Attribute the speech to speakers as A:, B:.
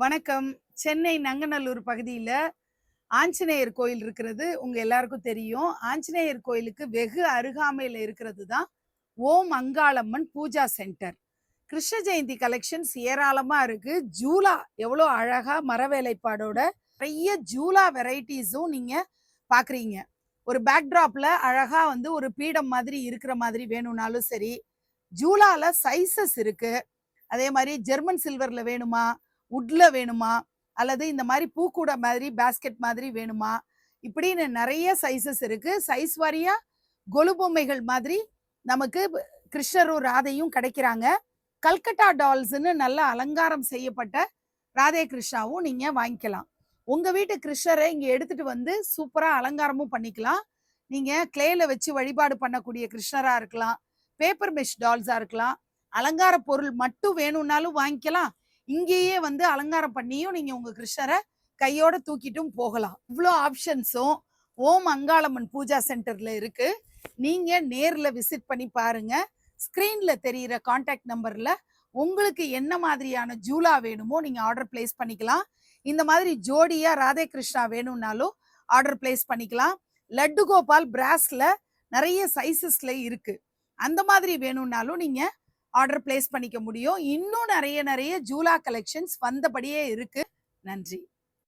A: வணக்கம். சென்னை நங்கநல்லூர் பகுதியில ஆஞ்சநேயர் கோயில் இருக்கிறது உங்க எல்லாருக்கும் தெரியும். ஆஞ்சநேயர் கோயிலுக்கு வெகு அருகாமையில இருக்கிறது தான் ஓம் அங்காளம்மன் பூஜா சென்டர். கிருஷ்ண ஜெயந்தி கலெக்ஷன்ஸ் ஏராளமா இருக்கு. ஜூலா எவ்வளோ அழகா மர வேலைப்பாடோட நிறைய ஜூலா வெரைட்டிஸும் நீங்க பாக்குறீங்க. ஒரு பேக்ட்ராப்ல அழகா ஒரு பீடம் மாதிரி இருக்கிற மாதிரி வேணும்னாலும் சரி, ஜூலால சைசஸ் இருக்கு. அதே மாதிரி ஜெர்மன் சில்வர்ல வேணுமா, உட்ல வேணுமா, அல்லது இந்த மாதிரி பூக்கூடை மாதிரி பேஸ்கெட் மாதிரி வேணுமா, இப்படின்னு நிறைய சைசஸ் இருக்கு. சைஸ் வாரியா கொலு பொம்மைகள் மாதிரி நமக்கு கிருஷ்ணரும் ராதையும் கிடைக்கிறாங்க. கல்கட்டா டால்ஸ்ன்னு நல்ல அலங்காரம் செய்யப்பட்ட ராதே கிருஷ்ணாவும் நீங்க வாங்கிக்கலாம். உங்க வீட்டு கிருஷ்ணரை இங்க எடுத்துட்டு வந்து சூப்பரா அலங்காரமும் பண்ணிக்கலாம். நீங்க கிளேல வச்சு வழிபாடு பண்ணக்கூடிய கிருஷ்ணரா இருக்கலாம், பேப்பர் மெஷ் டால்ஸா இருக்கலாம். அலங்கார பொருள் மட்டும் வேணும்னாலும் வாங்கிக்கலாம். இங்கேயே அலங்காரம் பண்ணியும் நீங்க உங்க கிருஷ்ணரை கையோட தூக்கிட்டும் போகலாம். இவ்வளோ ஆப்ஷன்ஸும் ஓம் அங்காளம்மன் பூஜா சென்டர்ல இருக்கு. நீங்க நேர்ல விசிட் பண்ணி பாருங்க. ஸ்கிரீன்ல தெரியிற கான்டாக்ட் நம்பர்ல உங்களுக்கு என்ன மாதிரியான ஜூலா வேணுமோ நீங்க ஆர்டர் பிளேஸ் பண்ணிக்கலாம். இந்த மாதிரி ஜோடியா ராதே கிருஷ்ணா வேணும்னாலும் ஆர்டர் பிளேஸ் பண்ணிக்கலாம். லட்டு கோபால் பிராஸ்ல நிறைய சைசஸ்ல இருக்கு. அந்த மாதிரி வேணும்னாலும் நீங்க ஆர்டர் பிளேஸ் பண்ணிக்க முடியும். இன்னும் நிறைய ஜூலா கலெக்ஷன்ஸ் வந்தபடியே இருக்கு. நன்றி.